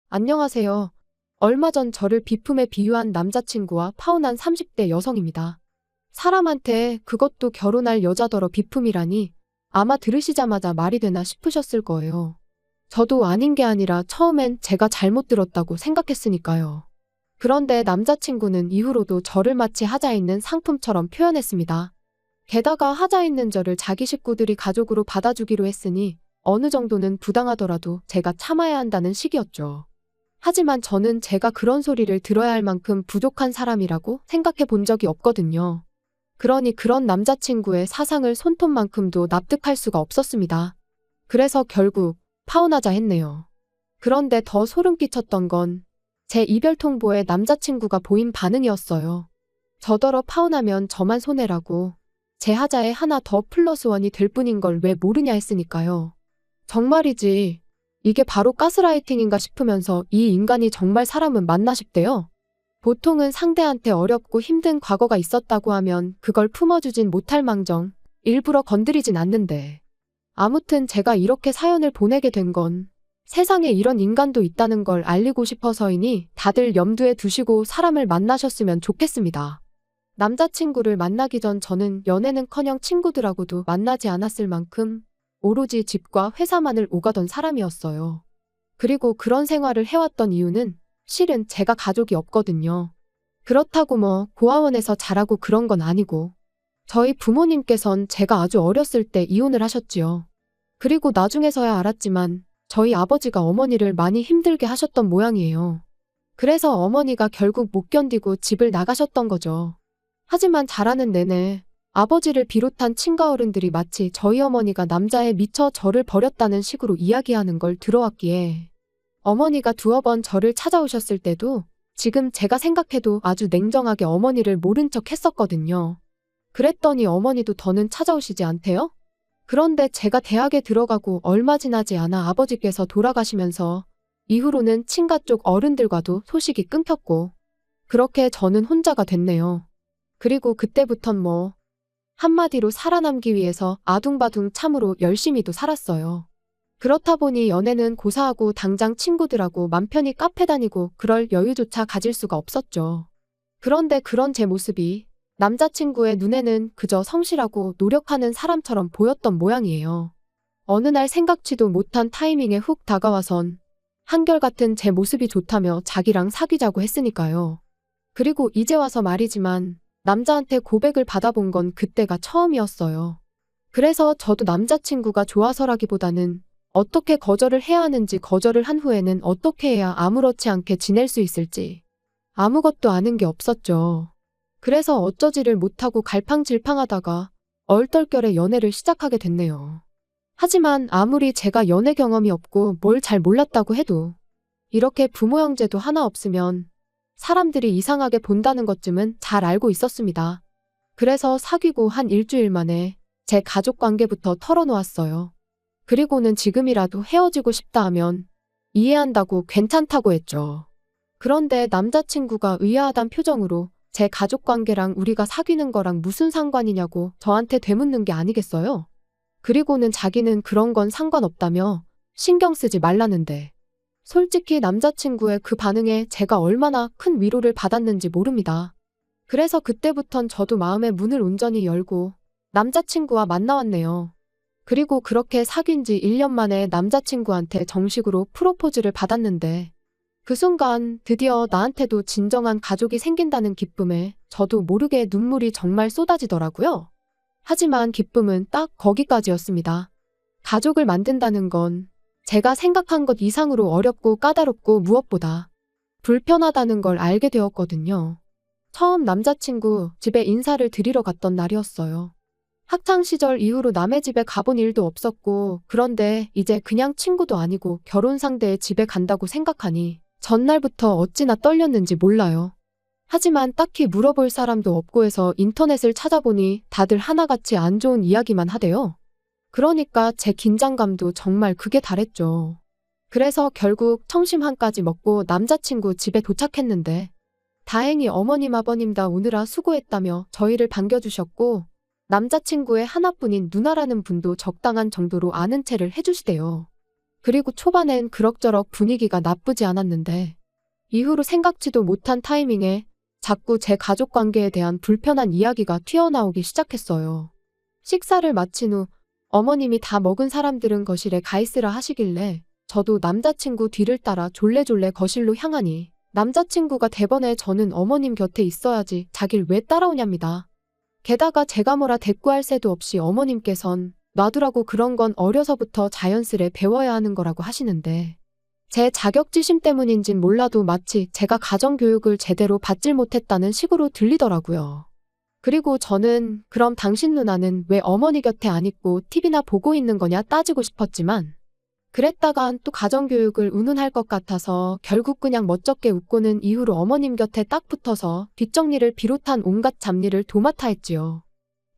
안녕하세요. 얼마 전 저를 비품에 비유한 남자친구와 파혼한 30대 여성입니다. 사람한테 그것도 결혼할 여자더러 비품이라니 아마 들으시자마자 말이 되나 싶으셨을 거예요. 저도 아닌 게 아니라 처음엔 제가 잘못 들었다고 생각했으니까요. 그런데 남자친구는 이후로도 저를 마치 하자 있는 상품처럼 표현했습니다. 게다가 하자 있는 저를 자기 식구들이 가족으로 받아주기로 했으니 어느 정도는 부당하더라도 제가 참아야 한다는 식이었죠. 하지만 저는 제가 그런 소리를 들어야 할 만큼 부족한 사람이라고 생각해 본 적이 없거든요. 그러니 그런 남자친구의 사상을 손톱만큼도 납득할 수가 없었습니다. 그래서 결국 파혼하자 했네요. 그런데 더 소름 끼쳤던 건 제 이별 통보에 남자친구가 보인 반응이었어요. 저더러 파혼하면 저만 손해라고 제 하자에 하나 더 플러스 원이 될 뿐인 걸 왜 모르냐 했으니까요. 정말이지. 이게 바로 가스라이팅인가 싶으면서 이 인간이 정말 사람은 맞나 싶대요. 보통은 상대한테 어렵고 힘든 과거가 있었다고 하면 그걸 품어주진 못할 망정 일부러 건드리진 않는데. 아무튼 제가 이렇게 사연을 보내게 된 건 세상에 이런 인간도 있다는 걸 알리고 싶어서이니 다들 염두에 두시고 사람을 만나셨으면 좋겠습니다. 남자친구를 만나기 전 저는 연애는커녕 친구들하고도 만나지 않았을 만큼 오로지 집과 회사만을 오가던 사람이었어요. 그리고 그런 생활을 해왔던 이유는 실은 제가 가족이 없거든요. 그렇다고 뭐 고아원에서 자라고 그런 건 아니고 저희 부모님께선 제가 아주 어렸을 때 이혼을 하셨지요. 그리고 나중에서야 알았지만 저희 아버지가 어머니를 많이 힘들게 하셨던 모양이에요. 그래서 어머니가 결국 못 견디고 집을 나가셨던 거죠. 하지만 자라는 내내 아버지를 비롯한 친가어른들이 마치 저희 어머니가 남자에 미쳐 저를 버렸다는 식으로 이야기하는 걸 들어왔기에 어머니가 두어 번 저를 찾아오셨을 때도 지금 제가 생각해도 아주 냉정하게 어머니를 모른 척 했었거든요. 그랬더니 어머니도 더는 찾아오시지 않대요? 그런데 제가 대학에 들어가고 얼마 지나지 않아 아버지께서 돌아가시면서 이후로는 친가 쪽 어른들과도 소식이 끊겼고 그렇게 저는 혼자가 됐네요. 그리고 그때부턴 뭐 한마디로 살아남기 위해서 아둥바둥 참으로 열심히도 살았어요. 그렇다 보니 연애는 고사하고 당장 친구들하고 맘 편히 카페 다니고 그럴 여유조차 가질 수가 없었죠. 그런데 그런 제 모습이 남자친구의 눈에는 그저 성실하고 노력하는 사람처럼 보였던 모양이에요. 어느 날 생각지도 못한 타이밍에 훅 다가와선 한결같은 제 모습이 좋다며 자기랑 사귀자고 했으니까요. 그리고 이제 와서 말이지만 남자한테 고백을 받아본 건 그때가 처음이었어요. 그래서 저도 남자친구가 좋아서라기보다는 어떻게 거절을 해야 하는지, 거절을 한 후에는 어떻게 해야 아무렇지 않게 지낼 수 있을지 아무것도 아는 게 없었죠. 그래서 어쩌지를 못하고 갈팡질팡하다가 얼떨결에 연애를 시작하게 됐네요. 하지만 아무리 제가 연애 경험이 없고 뭘 잘 몰랐다고 해도 이렇게 부모 형제도 하나 없으면 사람들이 이상하게 본다는 것쯤은 잘 알고 있었습니다. 그래서 사귀고 한 일주일 만에 제 가족 관계부터 털어놓았어요. 그리고는 지금이라도 헤어지고 싶다 하면 이해한다고 괜찮다고 했죠. 그런데 남자친구가 의아하단 표정으로 제 가족 관계랑 우리가 사귀는 거랑 무슨 상관이냐고 저한테 되묻는 게 아니겠어요? 그리고는 자기는 그런 건 상관없다며 신경 쓰지 말라는데. 솔직히 남자친구의 그 반응에 제가 얼마나 큰 위로를 받았는지 모릅니다. 그래서 그때부턴 저도 마음의 문을 온전히 열고 남자친구와 만나왔네요. 그리고 그렇게 사귄 지 1년 만에 남자친구한테 정식으로 프로포즈를 받았는데 그 순간 드디어 나한테도 진정한 가족이 생긴다는 기쁨에 저도 모르게 눈물이 정말 쏟아지더라고요. 하지만 기쁨은 딱 거기까지였습니다. 가족을 만든다는 건 제가 생각한 것 이상으로 어렵고 까다롭고 무엇보다 불편하다는 걸 알게 되었거든요. 처음 남자친구 집에 인사를 드리러 갔던 날이었어요. 학창시절 이후로 남의 집에 가본 일도 없었고 그런데 이제 그냥 친구도 아니고 결혼 상대의 집에 간다고 생각하니 전날부터 어찌나 떨렸는지 몰라요. 하지만 딱히 물어볼 사람도 없고 해서 인터넷을 찾아보니 다들 하나같이 안 좋은 이야기만 하대요. 그러니까 제 긴장감도 정말 극에 달했죠. 그래서 결국 청심환까지 먹고 남자친구 집에 도착했는데 다행히 어머님 아버님 다 오느라 수고했다며 저희를 반겨주셨고 남자친구의 하나뿐인 누나라는 분도 적당한 정도로 아는 체를 해주시대요. 그리고 초반엔 그럭저럭 분위기가 나쁘지 않았는데 이후로 생각지도 못한 타이밍에 자꾸 제 가족 관계에 대한 불편한 이야기가 튀어나오기 시작했어요. 식사를 마친 후 어머님이 다 먹은 사람들은 거실에 가 있으라 하시길래 저도 남자친구 뒤를 따라 졸래졸래 거실로 향하니 남자친구가 대번에 저는 어머님 곁에 있어야지 자길 왜 따라오냐입니다. 게다가 제가 뭐라 대꾸할 새도 없이 어머님께선 놔두라고 그런 건 어려서부터 자연스레 배워야 하는 거라고 하시는데 제 자격지심 때문인진 몰라도 마치 제가 가정교육을 제대로 받질 못했다는 식으로 들리더라고요. 그리고 저는 그럼 당신 누나는 왜 어머니 곁에 안 있고 TV나 보고 있는 거냐 따지고 싶었지만 그랬다간 또 가정교육을 운운할 것 같아서 결국 그냥 멋쩍게 웃고는 이후로 어머님 곁에 딱 붙어서 뒷정리를 비롯한 온갖 잡일을 도맡아 했지요.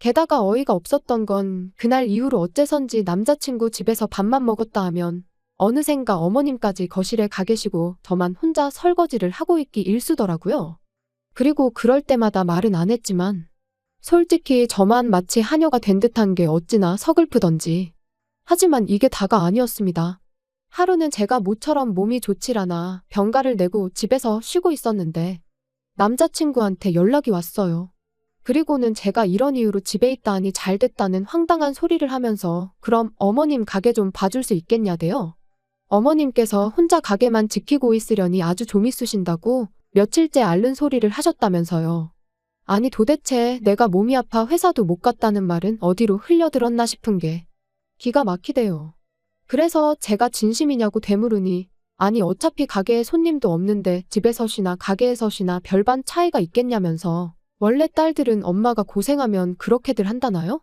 게다가 어이가 없었던 건 그날 이후로 어째선지 남자친구 집에서 밥만 먹었다 하면 어느샌가 어머님까지 거실에 가 계시고 저만 혼자 설거지를 하고 있기 일쑤더라고요. 그리고 그럴 때마다 말은 안 했지만 솔직히 저만 마치 하녀가 된 듯한 게 어찌나 서글프던지. 하지만 이게 다가 아니었습니다. 하루는 제가 모처럼 몸이 좋질 않아 병가를 내고 집에서 쉬고 있었는데 남자친구한테 연락이 왔어요. 그리고는 제가 이런 이유로 집에 있다 하니 잘됐다는 황당한 소리를 하면서 그럼 어머님 가게 좀 봐줄 수 있겠냐대요. 어머님께서 혼자 가게만 지키고 있으려니 아주 좀 있으신다고 며칠째 앓는 소리를 하셨다면서요. 아니 도대체 내가 몸이 아파 회사도 못 갔다는 말은 어디로 흘려들었나 싶은 게 기가 막히대요. 그래서 제가 진심이냐고 되물으니 아니 어차피 가게에 손님도 없는데 집에서 쉬나 가게에서 쉬나 별반 차이가 있겠냐면서 원래 딸들은 엄마가 고생하면 그렇게들 한다나요?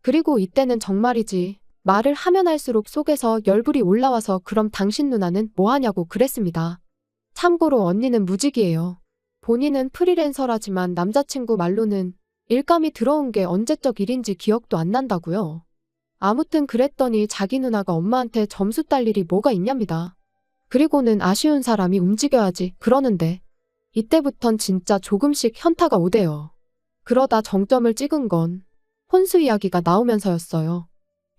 그리고 이때는 정말이지 말을 하면 할수록 속에서 열불이 올라와서 그럼 당신 누나는 뭐 하냐고 그랬습니다. 참고로 언니는 무직이에요. 본인은 프리랜서라지만 남자친구 말로는 일감이 들어온 게 언제적 일인지 기억도 안 난다고요. 아무튼 그랬더니 자기 누나가 엄마한테 점수 딸 일이 뭐가 있냐입니다. 그리고는 아쉬운 사람이 움직여야지 그러는데 이때부턴 진짜 조금씩 현타가 오대요. 그러다 정점을 찍은 건 혼수 이야기가 나오면서였어요.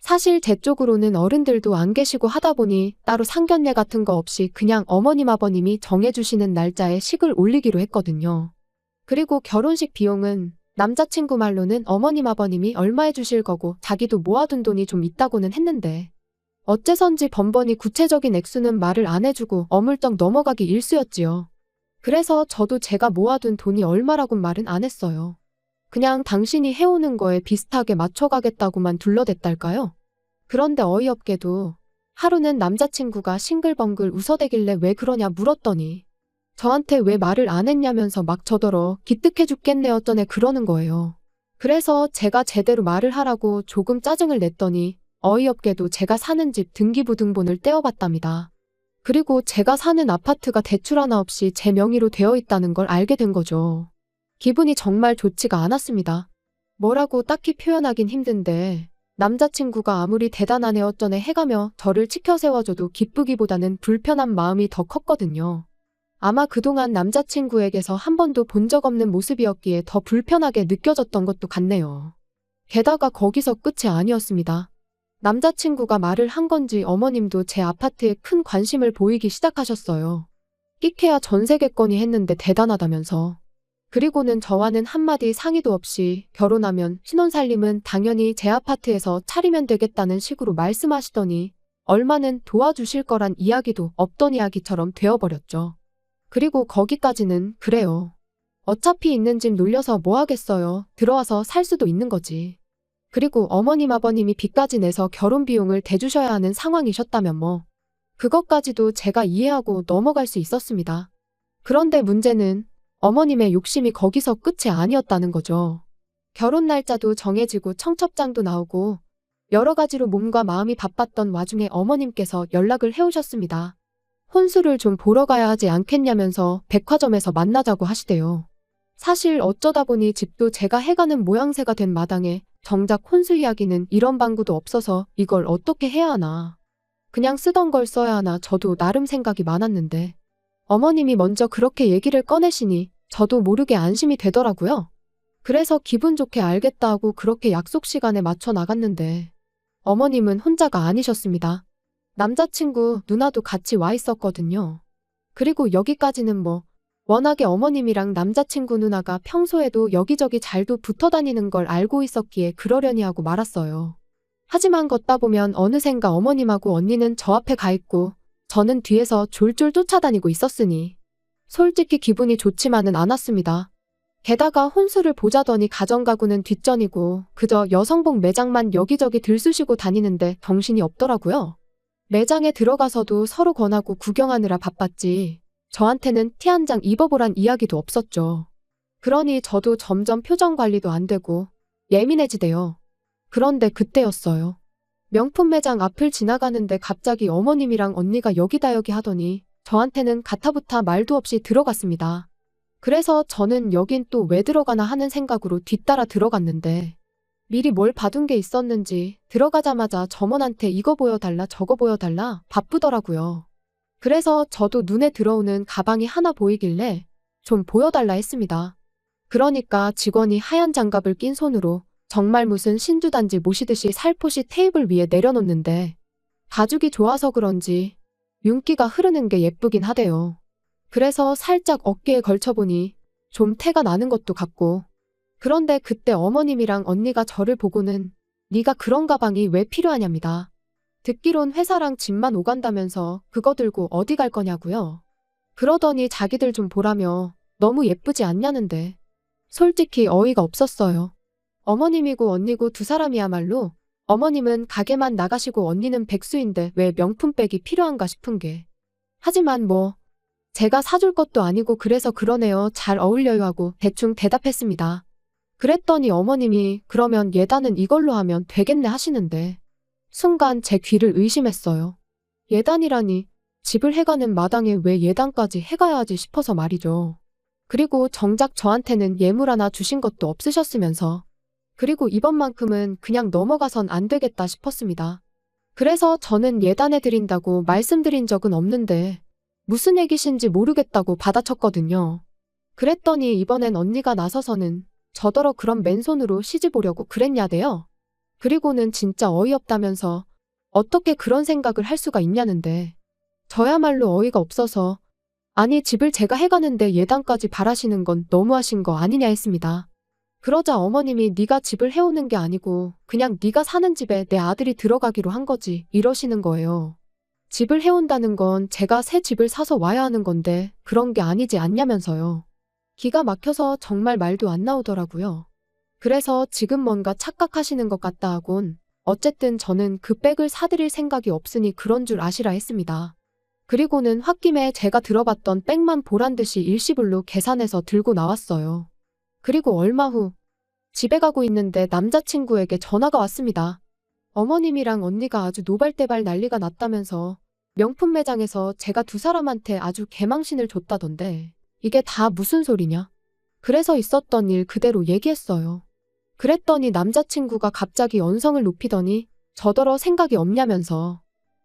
사실 제 쪽으로는 어른들도 안 계시고 하다 보니 따로 상견례 같은 거 없이 그냥 어머님 아버님이 정해주시는 날짜에 식을 올리기로 했거든요. 그리고 결혼식 비용은 남자친구 말로는 어머님 아버님이 얼마 해주실 거고 자기도 모아둔 돈이 좀 있다고는 했는데 어째선지 번번이 구체적인 액수는 말을 안 해주고 어물쩍 넘어가기 일쑤였지요. 그래서 저도 제가 모아둔 돈이 얼마라곤 말은 안 했어요. 그냥 당신이 해오는 거에 비슷하게 맞춰가겠다고만 둘러댔달까요? 그런데 어이없게도 하루는 남자친구가 싱글벙글 웃어대길래 왜 그러냐 물었더니 저한테 왜 말을 안 했냐면서 막 저더러 기특해 죽겠네 어쩌네 그러는 거예요. 그래서 제가 제대로 말을 하라고 조금 짜증을 냈더니 어이없게도 제가 사는 집 등기부등본을 떼어봤답니다. 그리고 제가 사는 아파트가 대출 하나 없이 제 명의로 되어 있다는 걸 알게 된 거죠. 기분이 정말 좋지가 않았습니다. 뭐라고 딱히 표현하긴 힘든데 남자친구가 아무리 대단하네 어쩌네 해가며 저를 치켜 세워줘도 기쁘기보다는 불편한 마음이 더 컸거든요. 아마 그동안 남자친구에게서 한 번도 본 적 없는 모습이었기에 더 불편하게 느껴졌던 것도 같네요. 게다가 거기서 끝이 아니었습니다. 남자친구가 말을 한 건지 어머님도 제 아파트에 큰 관심을 보이기 시작하셨어요. 끼케야 전세겠거니 했는데 대단하다면서. 그리고는 저와는 한마디 상의도 없이 결혼하면 신혼살림은 당연히 제 아파트에서 차리면 되겠다는 식으로 말씀하시더니 얼마는 도와주실 거란 이야기도 없던 이야기처럼 되어버렸죠. 그리고 거기까지는 그래요. 어차피 있는 집 놀려서 뭐 하겠어요. 들어와서 살 수도 있는 거지. 그리고 어머님 아버님이 빚까지 내서 결혼 비용을 대주셔야 하는 상황이셨다면 뭐 그것까지도 제가 이해하고 넘어갈 수 있었습니다. 그런데 문제는 어머님의 욕심이 거기서 끝이 아니었다는 거죠. 결혼 날짜도 정해지고 청첩장도 나오고 여러 가지로 몸과 마음이 바빴던 와중에 어머님께서 연락을 해오셨습니다. 혼수를 좀 보러 가야 하지 않겠냐면서 백화점에서 만나자고 하시대요. 사실 어쩌다 보니 집도 제가 해가는 모양새가 된 마당에 정작 혼수 이야기는 이런 방구도 없어서 이걸 어떻게 해야 하나. 그냥 쓰던 걸 써야 하나 저도 나름 생각이 많았는데 어머님이 먼저 그렇게 얘기를 꺼내시니 저도 모르게 안심이 되더라고요. 그래서 기분 좋게 알겠다 하고 그렇게 약속 시간에 맞춰 나갔는데 어머님은 혼자가 아니셨습니다. 남자친구 누나도 같이 와 있었거든요. 그리고 여기까지는 워낙에 어머님이랑 남자친구 누나가 평소에도 여기저기 잘도 붙어 다니는 걸 알고 있었기에 그러려니 하고 말았어요. 하지만 걷다 보면 어느샌가 어머님하고 언니는 저 앞에 가 있고 저는 뒤에서 졸졸 쫓아다니고 있었으니 솔직히 기분이 좋지만은 않았습니다. 게다가 혼수를 보자더니 가정가구는 뒷전이고 그저 여성복 매장만 여기저기 들쑤시고 다니는데 정신이 없더라고요. 매장에 들어가서도 서로 권하고 구경하느라 바빴지 저한테는 티 한 장 입어보란 이야기도 없었죠. 그러니 저도 점점 표정 관리도 안 되고 예민해지대요. 그런데 그때였어요. 명품 매장 앞을 지나가는데 갑자기 어머님이랑 언니가 여기다 여기 하더니 저한테는 가타부타 말도 없이 들어갔습니다. 그래서 저는 여긴 또 왜 들어가나 하는 생각으로 뒤따라 들어갔는데 미리 뭘 봐둔 게 있었는지 들어가자마자 점원한테 이거 보여달라 저거 보여달라 바쁘더라고요. 그래서 저도 눈에 들어오는 가방이 하나 보이길래 좀 보여달라 했습니다. 그러니까 직원이 하얀 장갑을 낀 손으로 정말 무슨 신주단지 모시듯이 살포시 테이블 위에 내려놓는데 가죽이 좋아서 그런지 윤기가 흐르는 게 예쁘긴 하대요. 그래서 살짝 어깨에 걸쳐보니 좀 태가 나는 것도 같고 그런데 그때 어머님이랑 언니가 저를 보고는 네가 그런 가방이 왜 필요하냐입니다. 듣기론 회사랑 집만 오간다면서 그거 들고 어디 갈 거냐고요. 그러더니 자기들 좀 보라며 너무 예쁘지 않냐는데 솔직히 어이가 없었어요. 어머님이고 언니고 두 사람이야말로 어머님은 가게만 나가시고 언니는 백수인데 왜 명품백이 필요한가 싶은 게 하지만 제가 사줄 것도 아니고 그래서 그러네요. 잘 어울려요 하고 대충 대답했습니다. 그랬더니 어머님이 그러면 예단은 이걸로 하면 되겠네 하시는데 순간 제 귀를 의심했어요. 예단이라니 집을 해가는 마당에 왜 예단까지 해가야 하지 싶어서 말이죠. 그리고 정작 저한테는 예물 하나 주신 것도 없으셨으면서 그리고 이번만큼은 그냥 넘어가선 안 되겠다 싶었습니다. 그래서 저는 예단해드린다고 말씀드린 적은 없는데 무슨 얘기신지 모르겠다고 받아쳤거든요. 그랬더니 이번엔 언니가 나서서는 저더러 그런 맨손으로 시집 오려고 그랬냐대요. 그리고는 진짜 어이없다면서 어떻게 그런 생각을 할 수가 있냐는데 저야말로 어이가 없어서 아니 집을 제가 해가는데 예단까지 바라시는 건 너무하신 거 아니냐 했습니다. 그러자 어머님이 네가 집을 해오는 게 아니고 그냥 네가 사는 집에 내 아들이 들어가기로 한 거지 이러시는 거예요. 집을 해온다는 건 제가 새 집을 사서 와야 하는 건데 그런 게 아니지 않냐면서요. 기가 막혀서 정말 말도 안 나오더라고요. 그래서 지금 뭔가 착각하시는 것 같다 하곤 어쨌든 저는 그 백을 사드릴 생각이 없으니 그런 줄 아시라 했습니다. 그리고는 홧김에 제가 들어봤던 백만 보란듯이 일시불로 계산해서 들고 나왔어요. 그리고 얼마 후 집에 가고 있는데 남자친구에게 전화가 왔습니다. 어머님이랑 언니가 아주 노발대발 난리가 났다면서 명품 매장에서 제가 두 사람한테 아주 개망신을 줬다던데 이게 다 무슨 소리냐? 그래서 있었던 일 그대로 얘기했어요. 그랬더니 남자친구가 갑자기 언성을 높이더니 저더러 생각이 없냐면서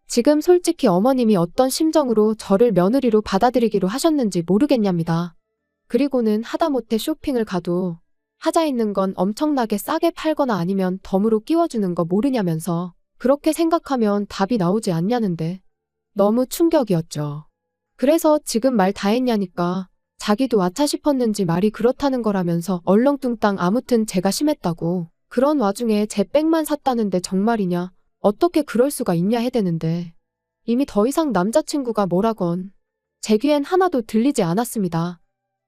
지금 솔직히 어머님이 어떤 심정으로 저를 며느리로 받아들이기로 하셨는지 모르겠냐입니다. 그리고는 하다못해 쇼핑을 가도 하자 있는 건 엄청나게 싸게 팔거나 아니면 덤으로 끼워주는 거 모르냐면서 그렇게 생각하면 답이 나오지 않냐는데 너무 충격이었죠. 그래서 지금 말 다 했냐니까 자기도 아차 싶었는지 말이 그렇다는 거라면서 얼렁뚱땅 아무튼 제가 심했다고 그런 와중에 제 백만 샀다는데 정말이냐 어떻게 그럴 수가 있냐 해대는데 이미 더 이상 남자친구가 뭐라건 제 귀엔 하나도 들리지 않았습니다.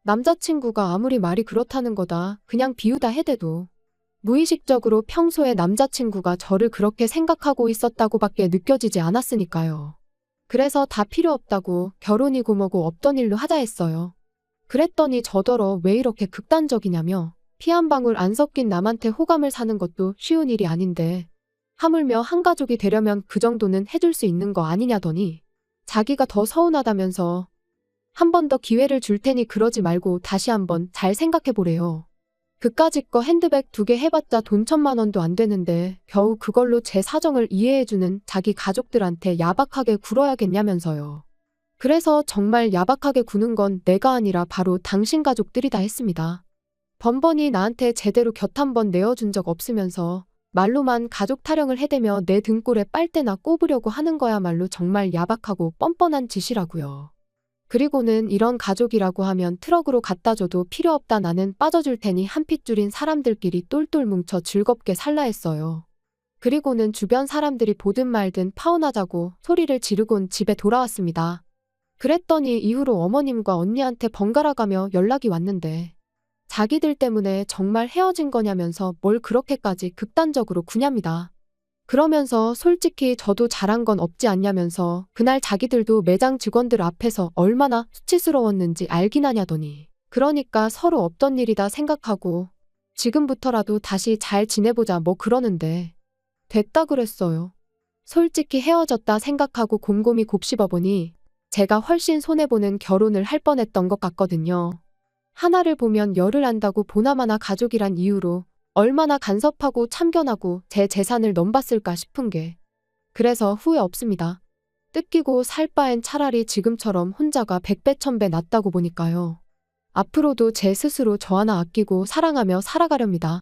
남자친구가 아무리 말이 그렇다는 거다 그냥 비우다 해대도 무의식적으로 평소에 남자친구가 저를 그렇게 생각하고 있었다고밖에 느껴지지 않았으니까요. 그래서 다 필요 없다고 결혼이고 뭐고 없던 일로 하자 했어요. 그랬더니 저더러 왜 이렇게 극단적이냐며 피 한 방울 안 섞인 남한테 호감을 사는 것도 쉬운 일이 아닌데 하물며 한 가족이 되려면 그 정도는 해줄 수 있는 거 아니냐더니 자기가 더 서운하다면서 한 번 더 기회를 줄 테니 그러지 말고 다시 한번 잘 생각해보래요. 그까짓 거 핸드백 2개 해봤자 돈 1,000만 원도 안 되는데 겨우 그걸로 제 사정을 이해해주는 자기 가족들한테 야박하게 굴어야겠냐면서요. 그래서 정말 야박하게 구는 건 내가 아니라 바로 당신 가족들이다 했습니다. 번번이 나한테 제대로 곁 한 번 내어준 적 없으면서 말로만 가족 타령을 해대며 내 등골에 빨대나 꼽으려고 하는 거야말로 정말 야박하고 뻔뻔한 짓이라고요. 그리고는 이런 가족이라고 하면 트럭으로 갖다 줘도 필요 없다 나는 빠져줄 테니 한 핏줄인 사람들끼리 똘똘 뭉쳐 즐겁게 살라 했어요. 그리고는 주변 사람들이 보든 말든 파혼하자고 소리를 지르곤 집에 돌아왔습니다. 그랬더니 이후로 어머님과 언니한테 번갈아가며 연락이 왔는데 자기들 때문에 정말 헤어진 거냐면서 뭘 그렇게까지 극단적으로 구냐입니다. 그러면서 솔직히 저도 잘한 건 없지 않냐면서 그날 자기들도 매장 직원들 앞에서 얼마나 수치스러웠는지 알긴 하냐더니 그러니까 서로 없던 일이다 생각하고 지금부터라도 다시 잘 지내보자 뭐 그러는데 됐다 그랬어요. 솔직히 헤어졌다 생각하고 곰곰이 곱씹어보니 제가 훨씬 손해보는 결혼을 할 뻔했던 것 같거든요. 하나를 보면 열을 안다고 보나마나 가족이란 이유로 얼마나 간섭하고 참견하고 제 재산을 넘봤을까 싶은 게 그래서 후회 없습니다. 뜯기고 살 바엔 차라리 지금처럼 혼자가 백배 천배 낫다고 보니까요. 앞으로도 제 스스로 저 하나 아끼고 사랑하며 살아가렵니다.